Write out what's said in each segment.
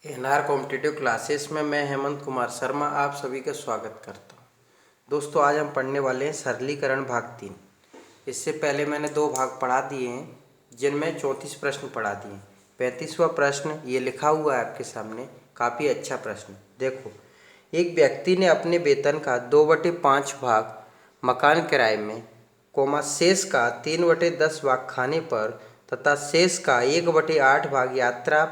NR competitive classes में मैं हेमंत कुमार शर्मा आप सभी का स्वागत करता हूं। दोस्तों, आज हम पढ़ने वाले हैं सरलीकरण भाग 3। इससे पहले मैंने 2 भाग पढ़ा दिए हैं, जिनमें 34 प्रश्न पढ़ा दिए। 35वां प्रश्न ये लिखा हुआ है आपके सामने, काफ़ी अच्छा प्रश्न। देखो, एक व्यक्ति ने अपने वेतन का 2/5 भाग मकान किराए में, शेष का 3/10 भाग खाने पर तथा शेष का 1/8 भाग यात्रा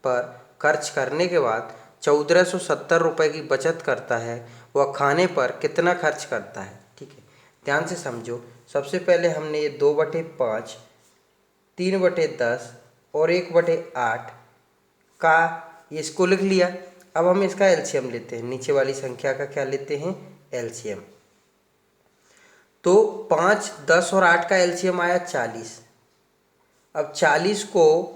पर खर्च करने के बाद 1470 रुपये की बचत करता है। वह खाने पर कितना खर्च करता है? ठीक है, ध्यान से समझो। सबसे पहले हमने ये 2/5, 3/10 और 1/8 का इसको लिख लिया। अब हम इसका एलसीएम लेते हैं। नीचे वाली संख्या का क्या लेते हैं? एलसीएम। तो 5, 10 और 8 का एलसीएम आया 40। अब 40 को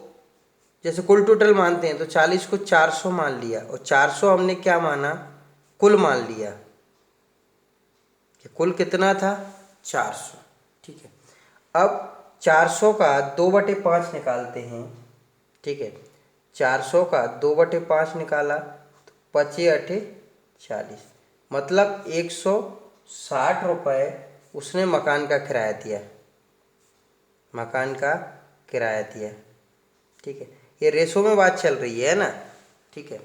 जैसे कुल टोटल मानते हैं तो 40 को 400 मान लिया, और 400 हमने क्या माना? कुल मान लिया कि कुल कितना था? 400। ठीक है, अब 400 का 2/5 निकालते हैं। ठीक है, 400 का 2/5 निकाला तो 5×8 40, मतलब 160 रुपये उसने मकान का किराया दिया। मकान का किराया दिया। ठीक है, ये रेशो में बात चल रही है ना। ठीक है,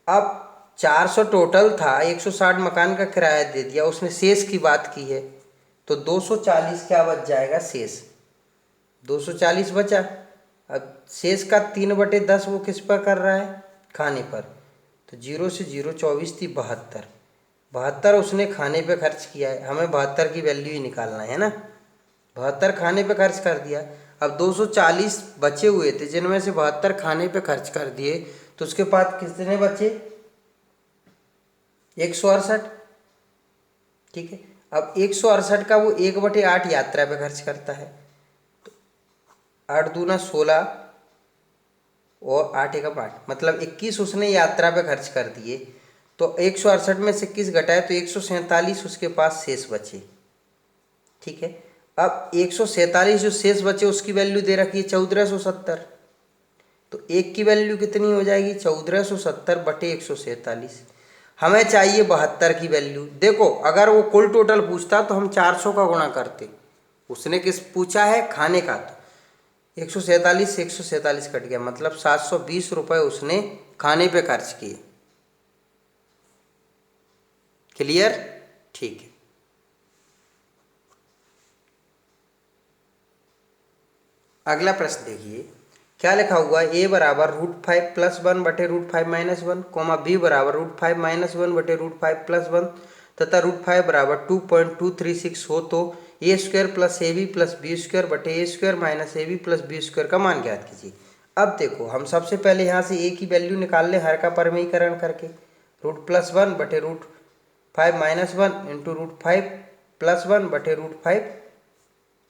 अब 400 टोटल था, 160 मकान का किराया दे दिया, उसने शेष की बात की है, तो 240 क्या बच जाएगा? शेष 240 बचा। अब शेष का 3/10 वो किस पर कर रहा है? खाने पर। तो 0 से 0 24 थी 72। 72 उसने खाने पे खर्च किया है। हमें 72 की वैल्यू ही निकालना है ना। 72 खाने पे खर्च कर दिया। अब 240 बचे हुए थे, जिनमें से 72 खाने पे खर्च कर दिए, तो उसके बाद कितने बचे? 168। ठीक है, अब 168 का वो 1/8 यात्रा पे खर्च करता है। तो 8 दूना 16 और 8 एकम 8, मतलब 21 उसने यात्रा पे खर्च कर दिए। तो 168 में से 21 घटाए तो 147 उसके पास शेष बचे। ठीक है, अब 147 जो शेष बचे उसकी वैल्यू दे रखी है 1470। तो एक की वैल्यू कितनी हो जाएगी? 1470/147। हमें चाहिए 72 की वैल्यू। देखो, अगर वो कुल टोटल पूछता तो हम 400 का गुणा करते। उसने किस पूछा है? खाने का। तो 147 से 147 कट गया, मतलब 720 रुपये उसने खाने पे खर्च किए। क्लियर? ठीक है, अगला प्रश्न देखिए, क्या लिखा हुआ है? a बराबर √5 + 1/√5 - 1, b बराबर √5 - 1/√5 + 1 तथा √5 बराबर 2.236 हो तो a² + ab + b² - ab + b² का मान ज्ञात कीजिए। अब देखो, हम सबसे पहले यहाँ से a की वैल्यू निकाल लें हर का परिमेयीकरण करके। √+1/√5 - 1 × √5 + 1/√5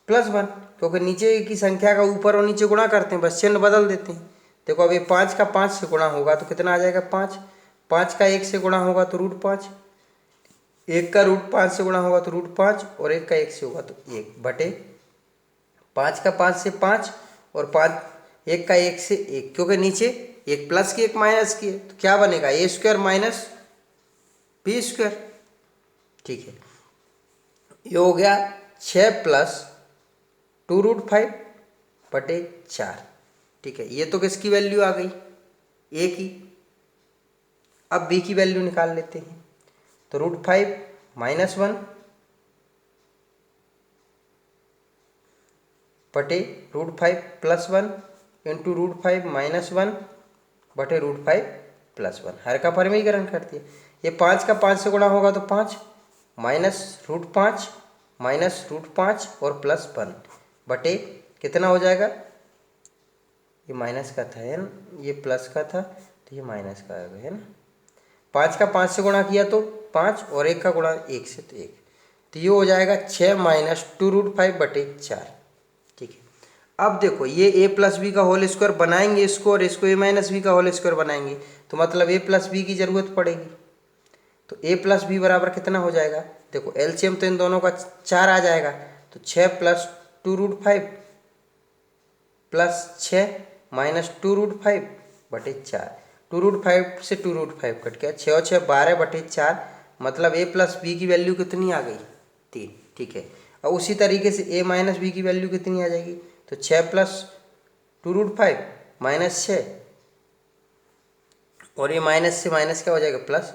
+ 1, क्योंकि नीचे की संख्या का ऊपर और नीचे गुणा करते हैं, बस चिन्ह बदल देते हैं। देखो, अब ये 5 का 5 से गुणा होगा तो कितना आ जाएगा? 5। 5 का 1 से गुणा होगा तो √5। 1 का √5 से गुणा होगा तो √5, और 1 का 1 से होगा तो 1/5 का 5 से 5, और 5 1 का 1 से 1, क्योंकि नीचे एक प्लस की एक माइनस की है, तो क्या बनेगा? a² - b²। ठीक है, ये हो गया 6 + 2√5/4। ठीक है, ये तो किसकी वैल्यू आ गई? a की। अब b की वैल्यू निकाल लेते हैं। तो √5 - 1 बटे √5 + 1 × √5 - 1 बटे √5 + 1, हर का परिमेयीकरण कर दिया। ये 5 का 5 से गुणा होगा तो 5 -√5 -√5 और +1 बटे कितना हो जाएगा? ये माइनस का था, है ना, ये प्लस का था, तो ये माइनस का आ गया, है ना। 5 का 5 से गुणा किया तो 5, और 1 का गुणा 1 से तो 1, तो ये हो जाएगा 6 - 2√5/4। ठीक है, अब देखो, ये a + b का होल स्क्वायर बनाएंगे इसको, और इसको a - b का होल स्क्वायर बनाएंगे, तो मतलब a + b की जरूरत पड़ेगी। तो a + b बराबर कितना हो जाएगा? देखो, एलसीएम तो इन दोनों का 4 आ जाएगा, तो 6 + 2√5 + 6 - 2√5/4, 2√5 से 2√5 कट गया, 6 और 6 12/4, मतलब a प्लस बी की वैल्यू कितनी आ गई? 3। ठीक है, अब उसी तरीके से a माइनस बी की वैल्यू कितनी आ जाएगी? तो 6 प्लस 2√5 माइनस 6, और ये माइनस से माइनस क्या हो जाएगा? प्लस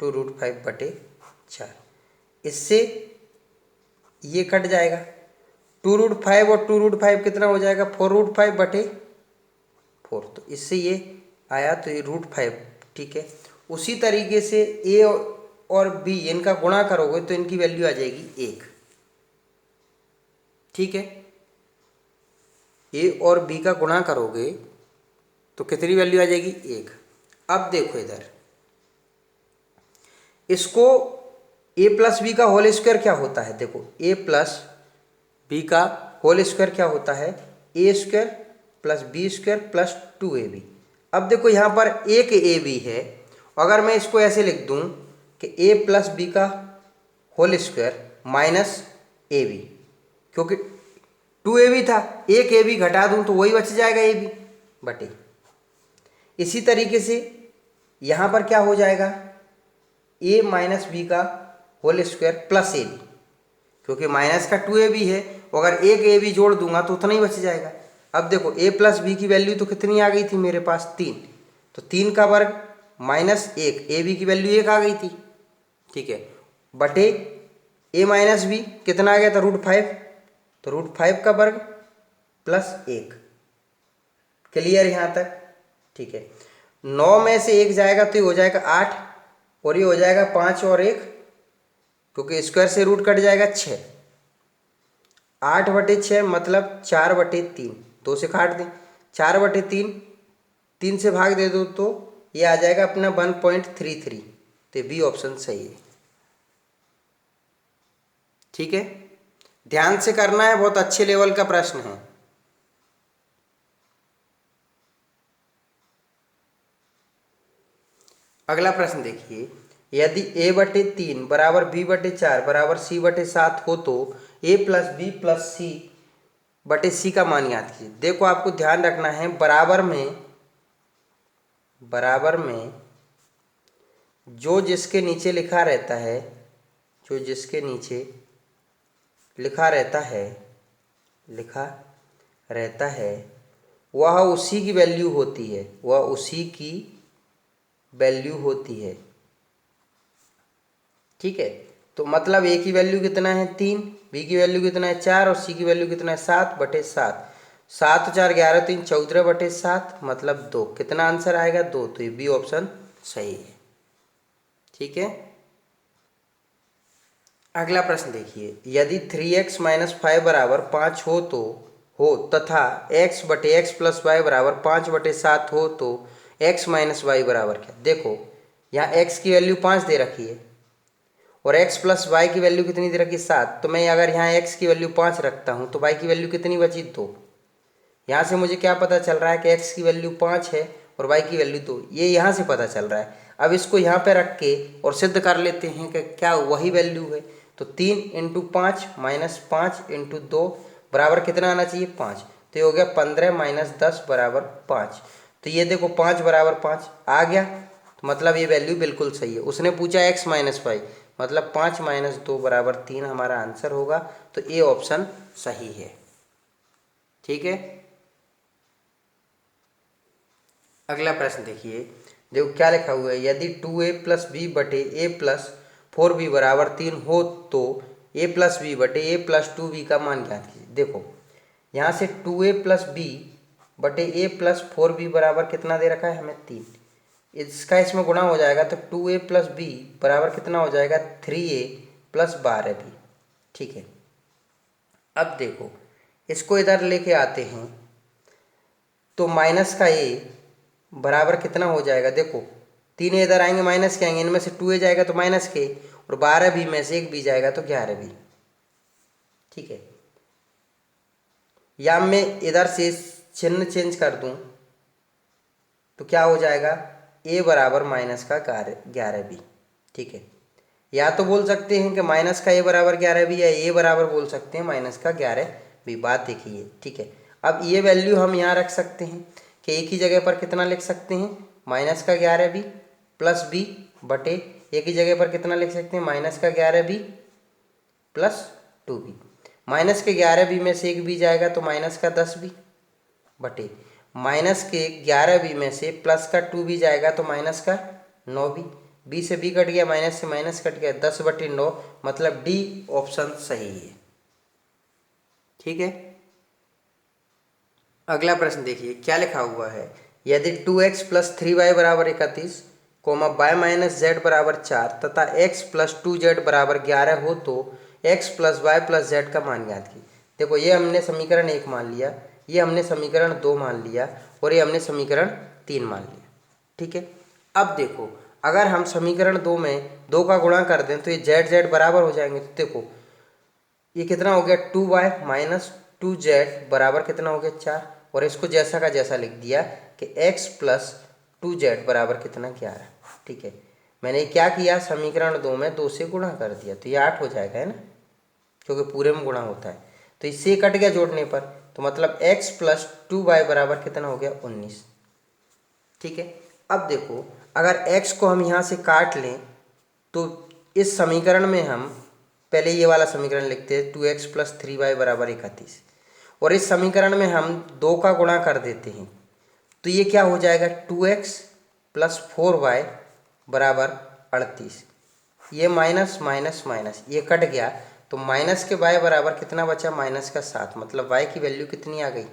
2√5/4। इससे ये कट जाएगा, 2√5 और 2√5 कितना हो जाएगा? 4√5/4। तो इससे ये आया, तो ये √5। ठीक है, उसी तरीके से ए और बी इनका गुणा करोगे तो इनकी वैल्यू आ जाएगी 1। ठीक है, ए और बी का गुणा करोगे तो कितनी वैल्यू आ जाएगी? 1। अब देखो इधर, इसको ए प्लस बी का होल स्क्वायर क्या होता है? देखो, ए प्लस बी का होल स्क्वायर क्या होता है? A square plus B square plus 2ab। अब देखो यहाँ पर एक ए बी है, अगर मैं इसको ऐसे लिख दूँ कि ए प्लस बी का whole square minus A B, क्योंकि 2ab था, एक ए बी घटा दूँ तो वही बच जाएगा ए बी बटे। इसी तरीके से यहाँ पर क्या हो जाएगा? ए माइनस बी का whole square plus A B, क्योंकि माइनस का 2ab है, अगर एक ए बी जोड़ दूंगा तो उतना ही बच जाएगा। अब देखो, ए प्लस बी की वैल्यू तो कितनी आ गई थी मेरे पास? 3। तो 3 का वर्ग माइनस 1, ए बी की वैल्यू 1 आ गई थी। ठीक है, बटे ए माइनस बी कितना आ गया था? √5। तो √5 का वर्ग प्लस 1। क्लियर यहाँ तक? ठीक है, 9 में से 1 जाएगा तो ये हो जाएगा 8, और ये हो जाएगा 5 और 1, क्योंकि स्क्वायर से रूट कट जाएगा 6। 8/6 मतलब 4/3, 2 से काट दें, 4/3, 3 से भाग दे दो तो ये आ जाएगा अपना 1.33। तो बी ऑप्शन सही है। ठीक है, ध्यान से करना है, बहुत अच्छे लेवल का प्रश्न है। अगला प्रश्न देखिए, यदि a/3 बराबर b/4 बराबर c/7 हो तो a प्लस बी प्लस सी बटे सी का मान याद कीजिए। देखो, आपको ध्यान रखना है, बराबर में जो जिसके नीचे लिखा रहता है, जो जिसके नीचे लिखा रहता है वह उसी की वैल्यू होती है, वह उसी की वैल्यू होती है। ठीक है, तो मतलब ए की वैल्यू कितना है? 3, बी की वैल्यू कितना है? 4, और सी की वैल्यू कितना है? 7/7। 7 4 11 3 14/7 मतलब 2। कितना आंसर आएगा? 2। तो ये बी ऑप्शन सही है। ठीक है, अगला प्रश्न देखिए, यदि 3x - 5 बराबर 5 हो तथा x/x प्लस y बराबर 5/7 हो तो x माइनस वाई बराबर क्या? देखो, यहाँ x की वैल्यू 5 दे रखी है और x प्लस वाई की वैल्यू कितनी दे रखी है? 7। तो मैं अगर यहाँ x की वैल्यू 5 रखता हूँ तो y की वैल्यू कितनी बची? 2। यहाँ से मुझे क्या पता चल रहा है कि x की वैल्यू 5 है और y की वैल्यू 2, ये यहाँ से पता चल रहा है। अब इसको यहाँ पे रख के और सिद्ध कर लेते हैं कि क्या वही वैल्यू है। तो 3 × 5 माइनस 5 × 2 बराबर कितना आना चाहिए? 5। तो ये हो गया 15 - 10 बराबर 5। तो ये देखो 5 बराबर 5 आ गया, तो मतलब ये वैल्यू बिल्कुल सही है। उसने पूछा x माइनस वाई, मतलब 5 - 2 बराबर 3 हमारा आंसर होगा। तो ए ऑप्शन सही है। ठीक है, अगला प्रश्न देखिए, देखो क्या लिखा हुआ है, यदि 2a प्लस बी बटे a प्लस 4b बराबर 3 हो तो a प्लस बी बटे a प्लस 2b का मान ज्ञात कीजिए। देखो, यहाँ से 2a प्लस बी बटे a प्लस 4b बराबर कितना दे रखा है हमें? 3। इसका इसमें गुणा हो जाएगा तो 2a प्लस बी बराबर कितना हो जाएगा? 3a plus 12b। ठीक है, अब देखो, इसको इधर लेके आते हैं तो माइनस का a बराबर कितना हो जाएगा? देखो, 3 इधर आएंगे माइनस के आएंगे, इनमें से 2a जाएगा तो माइनस के, और 12b में से 1b जाएगा तो 11b। ठीक है, या मैं इधर से चिन्ह चेंज कर दूं तो क्या हो जाएगा? a बराबर माइनस का 11b। ठीक है, या तो बोल सकते हैं कि माइनस का a बराबर 11b, या a बराबर बोल सकते हैं माइनस का 11b। बात देखिए। ठीक है, अब ये वैल्यू हम यहाँ रख सकते हैं कि a की जगह पर कितना लिख सकते हैं? माइनस का 11b प्लस b बटे एक ही जगह पर कितना लिख सकते हैं, माइनस का 11b प्लस 2b। माइनस के 11b में से एक b जाएगा तो माइनस का 10b बटे माइनस के 11b में से प्लस का 2b जाएगा तो माइनस का 9b। b से b कट गया, माइनस से माइनस कट गया, 10 बटे 9, मतलब डी ऑप्शन सही है। ठीक है, अगला प्रश्न देखिए क्या लिखा हुआ है। यदि 2x प्लस 3y बराबर 31 कोमा y माइनस जेड बराबर 4 तथा x प्लस 2z बराबर 11 हो तो x plus Y plus Z का मान ज्ञात की। देखो ये हमने समीकरण 1 मान लिया, ये हमने समीकरण 2 मान लिया और ये हमने समीकरण 3 मान लिया। ठीक है, अब देखो अगर हम समीकरण 2 में 2 का गुणा कर दें तो ये जेड जेड बराबर हो जाएंगे। तो देखो ये कितना हो गया, 2y माइनस 2z बराबर कितना हो गया 4, और इसको जैसा का जैसा लिख दिया कि x प्लस 2z बराबर कितना 11। ठीक है, मैंने क्या किया, समीकरण 2 में 2 से गुणा कर दिया तो ये 8 हो जाएगा, है ना, क्योंकि पूरे में गुणा होता है। तो इससे कट गया जोड़ने पर, तो मतलब x प्लस 2y बराबर कितना हो गया 19। ठीक है, अब देखो अगर x को हम यहाँ से काट लें तो इस समीकरण में हम पहले ये वाला समीकरण लिखते हैं 2x प्लस 3y बराबर 31, और इस समीकरण में हम 2 का गुणा कर देते हैं तो ये क्या हो जाएगा 2x प्लस 4y बराबर 38। ये माइनस माइनस माइनस ये कट गया तो माइनस के y बराबर कितना बचा, माइनस का 7, मतलब y की वैल्यू कितनी आ गई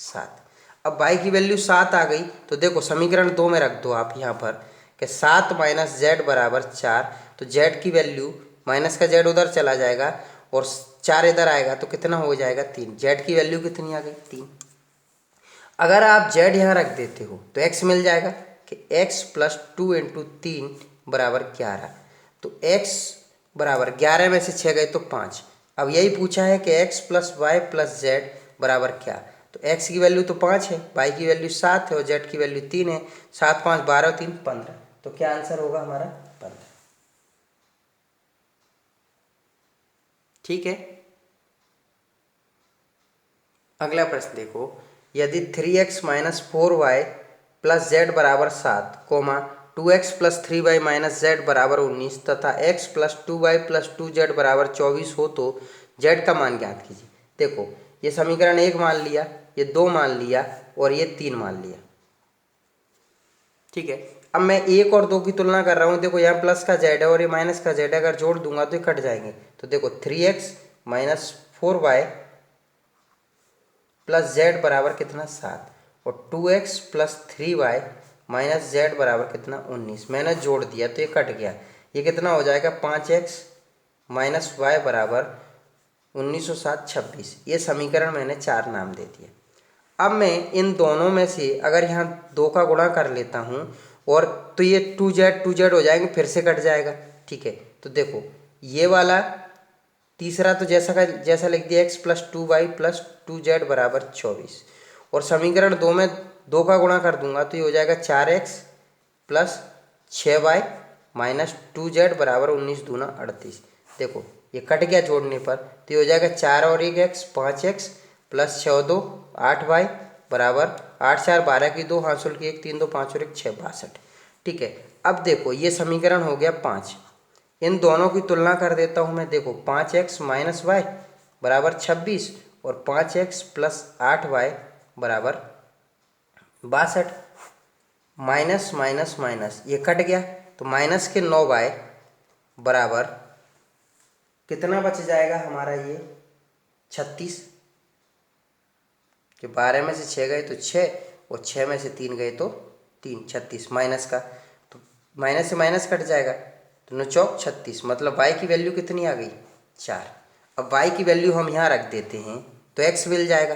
7। अब y की वैल्यू 7 आ गई तो देखो समीकरण 2 में रख दो आप यहाँ पर कि 7 माइनस जेड बराबर 4, तो z की वैल्यू माइनस का z उधर चला जाएगा और 4 इधर आएगा तो कितना हो जाएगा 3। z की वैल्यू कितनी आ गई 3। अगर आप z यहाँ रख देते हो तो x मिल जाएगा कि x प्लस 2 इंटू 3 बराबर 11, तो x बराबर 11 में से 6 गए तो 5। अब यही पूछा है कि x plus Y plus Z बराबर क्या, तो x की वैल्यू तो 5 है, y की वैल्यू 7 है और z की वैल्यू 3 है। 7 5 12 3 15, तो क्या आंसर होगा हमारा 15। ठीक है, अगला प्रश्न देखो। यदि 3x minus 4y plus Z बराबर 7 coma 2x plus 3y minus Z बराबर 19 तथा x plus 2y plus 2z बराबर 24 हो तो z का मान ज्ञात कीजिए। देखो ये समीकरण 1 मान लिया, ये 2 मान लिया और ये 3 मान लिया। ठीक है, अब मैं 1 और 2 की तुलना कर रहा हूँ। देखो यहाँ प्लस का z है और ये माइनस का z है, अगर जोड़ दूंगा तो ये कट जाएंगे। तो देखो 3x minus 4y plus Z बराबर कितना 7 और 2x plus 3y minus Z बराबर कितना 19। मैंने जोड़ दिया तो ये कट गया, ये कितना हो जाएगा 5x माइनस वाई बराबर 1907 26। ये समीकरण मैंने 4 नाम दे दिए। अब मैं इन दोनों में से अगर यहाँ 2 का गुणा कर लेता हूँ और तो ये 2z हो जाएंगे, फिर से कट जाएगा। ठीक है, तो देखो ये वाला तीसरा तो जैसा का जैसा लिख दिया x plus 2y plus 2z बराबर 24, और समीकरण 2 में 2 का गुणा कर दूंगा तो ये हो जाएगा 4x plus 6y minus 2z बराबर 19 दूना 38। देखो ये कट गया जोड़ने पर तो ये हो जाएगा 4 और 1x 5x प्लस 6 2 8y बराबर 8 4 12 की 2 हासिल की 1 3 2 5 और 1 6 62। ठीक है, अब देखो ये समीकरण हो गया 5, इन दोनों की तुलना कर देता हूँ मैं। देखो 5x माइनस वाई बराबर 26 और 5x प्लस 8y बराबर 62। माइनस माइनस माइनस ये कट गया तो माइनस के 9y बराबर कितना बच जाएगा हमारा ये 36, कि 12 में से 6 गए तो 6 और 6 में से 3 गए तो 3, 36 माइनस का, तो माइनस से माइनस कट जाएगा तो 9 चौक 36, मतलब y की वैल्यू कितनी आ गई 4। अब y की वैल्यू हम यहाँ रख देते हैं तो x मिल जाएगा,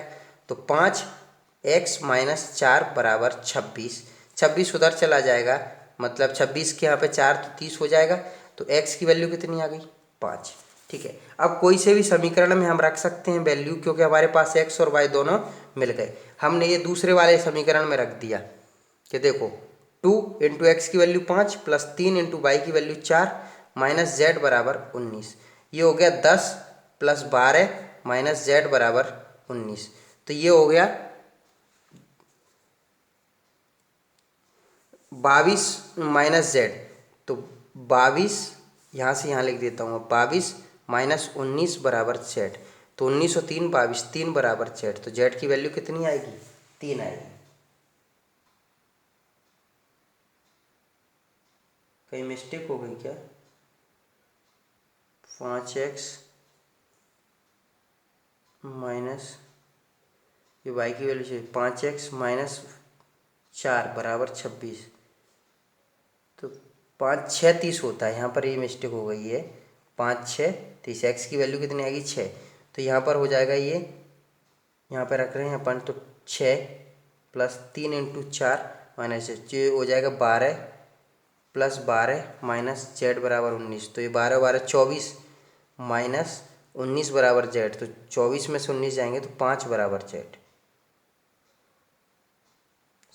तो 5x माइनस 4 बराबर 26। 26 उधर चला जाएगा, मतलब 26 के यहाँ पे 4 तो 30 हो जाएगा, तो x की वैल्यू कितनी आ गई 5। ठीक है, अब कोई से भी समीकरण में हम रख सकते हैं वैल्यू, क्योंकि हमारे पास x और y दोनों मिल गए। हमने ये दूसरे वाले समीकरण में रख दिया कि देखो 2 इंटू एक्स की वैल्यू 5 प्लस 3 इंटू वाई की वैल्यू 4 माइनस जेड बराबर 19। ये हो गया 10 प्लस 12 माइनस जेड बराबर 19, तो ये हो गया 22 माइनस जेड, तो 22 यहाँ से यहाँ लिख देता हूँ, 22 माइनस 19 बराबर जेड। तो 19 और 3 22, 3 बराबर जेड। तो जेड की वैल्यू कितनी आएगी? 3 आएगी। कहीं मिस्टेक हो गई क्या? 5x माइनस, ये y की वैल्यू से 5x माइनस 4 बराबर 26। तो 5 6 30 होता है, यहाँ पर ये मिस्टेक हो गई है। 5 6 30, x की वैल्यू कितनी आएगी? 6। तो यहाँ पर हो जाएगा ये, यहाँ पर रख रहे हैं अपन, तो 6 प्लस 3 इंटू 4 माइनस जो हो जाएगा 12 प्लस 12 माइनस जेड बराबर 19। तो ये 12 12 24 माइनस 19 बराबर जेड। तो 24 में से 19 जाएंगे तो 5 बराबर जेड।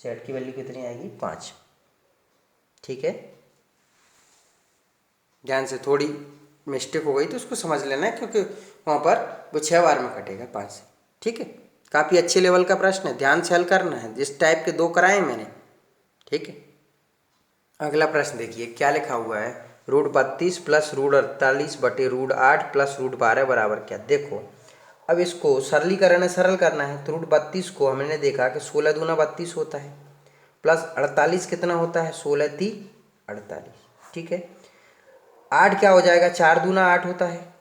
जेड की वैल्यू कितनी आएगी? 5। ठीक है, ध्यान से, थोड़ी मिस्टेक हो गई तो उसको समझ लेना है, क्योंकि वहाँ पर वो 6 बार में कटेगा 5 से। ठीक है, काफ़ी अच्छे लेवल का प्रश्न है, ध्यान से हल करना है। जिस टाइप के 2 कराए मैंने। ठीक है, अगला प्रश्न देखिए क्या लिखा हुआ है। रूट 32 प्लस रूट 48 बटे रूट 8 प्लस रूट 12 बराबर क्या? देखो, अब इसको सरलीकरण है, सरल करना है। तो रूट 32 को हमने देखा कि 16 दूना 32 होता है, प्लस 48 कितना होता है? 16 × 3 = 48। ठीक है, 8 क्या हो जाएगा? 4 दूना 8 होता है,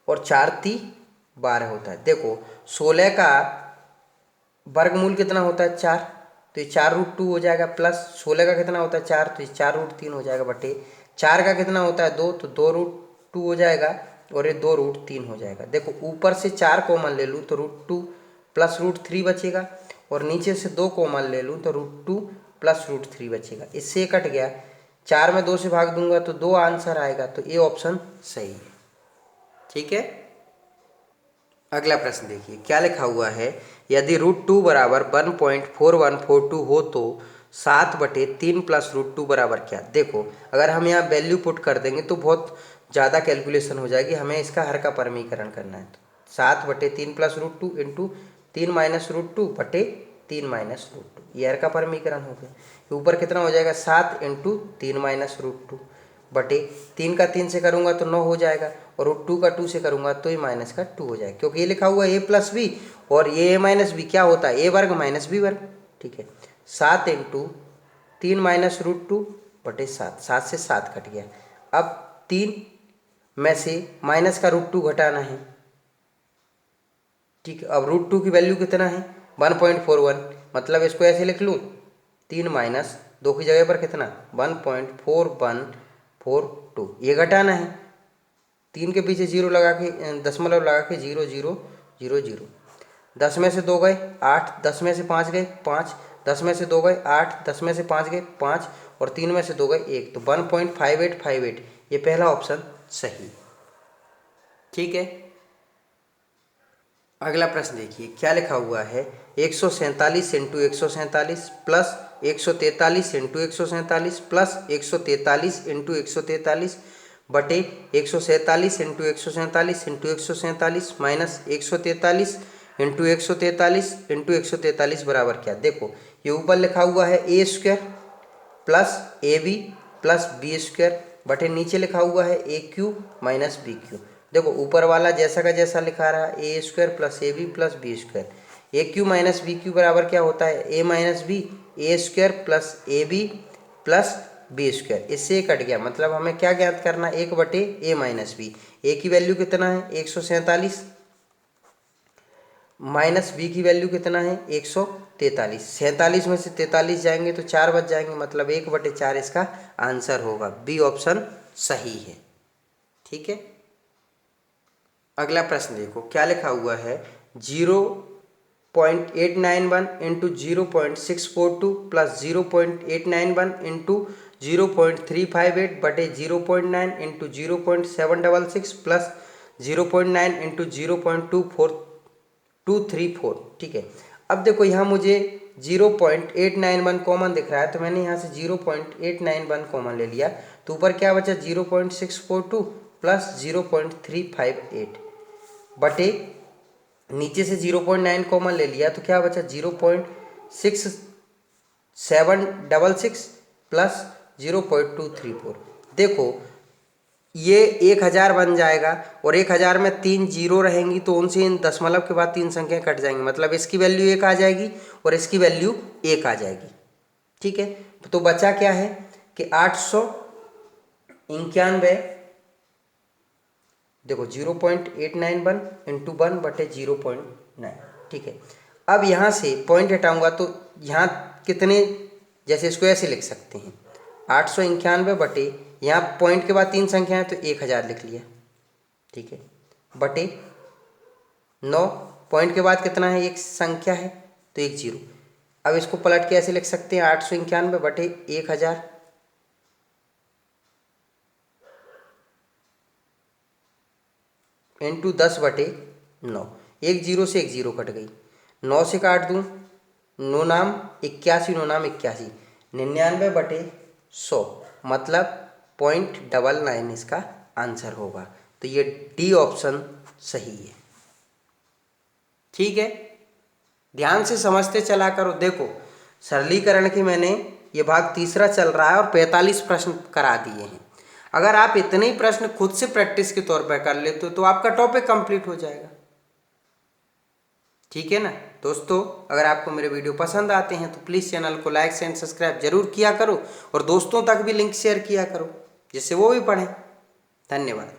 और 4 × 3 = 12 होता है। देखो 16 का वर्गमूल कितना होता है? 4। तो ये 4√2 हो जाएगा, प्लस 16 का कितना होता है? 4। तो ये 4√3 हो जाएगा, बटे 4 का कितना होता है? 2। तो 2√2 हो जाएगा, और ये 2√3 हो जाएगा। देखो ऊपर से 4 कॉमन ले लूँ तो √2 प्लस √3 बचेगा, और नीचे से 2 कॉमन ले लूँ तो √2 प्लस √3 बचेगा। इससे ये कट गया, 4 में 2 से भाग दूंगा तो 2 आंसर आएगा। तो ये ऑप्शन सही है। ठीक है, अगला प्रश्न देखिए क्या लिखा हुआ है। यदि √2 बराबर 1.4142 हो तो 7/3 प्लस √2 बराबर क्या? देखो अगर हम यहाँ वैल्यू पुट कर देंगे तो बहुत ज़्यादा कैलकुलेशन हो जाएगी, हमें इसका हर का परमीकरण करना है। तो 7/3 प्लस √2 इंटू 3 माइनस √2 बटे 3 माइनस √2, ये हर का परमीकरण हो गया। ऊपर कितना हो जाएगा? 7 इंटू 3 माइनस √2 बटे 3 का 3 से करूँगा तो 9 हो जाएगा, और √2 का 2 से करूँगा तो ये माइनस का 2 हो जाएगा, क्योंकि ये लिखा हुआ है a प्लस बी, और ये a माइनस बी क्या होता है? a वर्ग माइनस बी वर्ग। ठीक है, 7 इंटू 3 माइनस √2 बटे 7, 7 से 7 कट गया। अब 3 में से माइनस का √2 घटाना है। ठीक है, अब √2 की वैल्यू कितना है? 1.41, मतलब इसको ऐसे लिख लूँ, 3 माइनस 2 की जगह पर कितना? 1.4142, ये घटाना है। 3 के पीछे 0 लगा के, दशमलव लगा के 0 0 0 0। 10 में से 2 गए 8, 10 में से 5 गए 5, 10 में से 2 गए 8, 10 में से 5 गए 5, और 3 में से 2 गए 1। तो 1.5858, ये पहला ऑप्शन सही। ठीक है, अगला प्रश्न देखिए क्या लिखा हुआ है। 147 into 147 plus 143 into 147 plus 143 into 143 बटे 147 into 147 into 147 minus 143 into 143 into 143 बराबर क्या? देखो ये ऊपर लिखा हुआ है a² plus AB plus B² बटे नीचे लिखा हुआ है AQ माइनस BQ। देखो ऊपर वाला जैसा का जैसा लिखा रहा है, a² plus AB plus B²। AQ minus BQ बराबर क्या होता है? a minus B, a² plus AB plus B²। इससे ये कट गया, मतलब हमें क्या ज्ञात करना है? 1/a minus B. a की वैल्यू कितना है? 147, माइनस बी की वैल्यू कितना है? 143। 47 में से 43 जाएंगे तो 4 बच जाएंगे, मतलब 1/4 इसका आंसर होगा। बी ऑप्शन सही है। ठीक है, अगला प्रश्न देखो क्या लिखा हुआ है। 0.891 इंटू 0.642 प्लस 0.891 इंटू 0.358 बटे 0.9 इंटू 0.766 प्लस 0.9 इंटू 0.234। ठीक है, अब देखो यहाँ मुझे 0.891 कॉमन दिख रहा है, तो मैंने यहाँ से 0.891 कॉमन ले लिया। तो ऊपर क्या बचा? 0.642 प्लस 0.358 बटे नीचे से 0.9 कॉमन ले लिया, तो क्या बचा? 0.6 766 प्लस 0.234। देखो ये 1000 बन जाएगा और 1000 में 3 जीरो रहेंगी तो उनसे इन दशमलव के बाद 3 संख्याएं कट जाएंगी, मतलब इसकी वैल्यू 1 आ जाएगी और इसकी वैल्यू 1 आ जाएगी। ठीक है, तो बचा क्या है कि 891, देखो 0.891 इंटू 1/0.9। ठीक है, अब यहाँ से पॉइंट हटाऊंगा तो यहाँ कितने, जैसे इसको ऐसे लिख सकते हैं 891 बटे, यहाँ पॉइंट के बाद 3 संख्या है तो 1000 लिख लिया। ठीक है, बटे 9, पॉइंट के बाद कितना है, एक संख्या है तो 1 जीरो। अब इसको पलट के ऐसे लिख सकते हैं 891 बटे 1000 इंटू 10/9। 1 जीरो से 1 जीरो कट गई, 9 से काट दूँ 9 नाम 81, 9 नाम 81, 99/100, मतलब 0.99 इसका आंसर होगा। तो ये डी ऑप्शन सही है। ठीक है, ध्यान से समझते चला करो। देखो सरलीकरण की मैंने ये भाग तीसरा चल रहा है और 45 प्रश्न करा दिए हैं। अगर आप इतने ही प्रश्न खुद से प्रैक्टिस के तौर पर कर लेते हो तो आपका टॉपिक कंप्लीट हो जाएगा। ठीक है ना दोस्तों, अगर आपको मेरे वीडियो पसंद आते हैं तो प्लीज़ चैनल को लाइक एंड सब्सक्राइब जरूर किया करो और दोस्तों तक भी लिंक शेयर किया करो जिससे वो भी पढ़ें। धन्यवाद।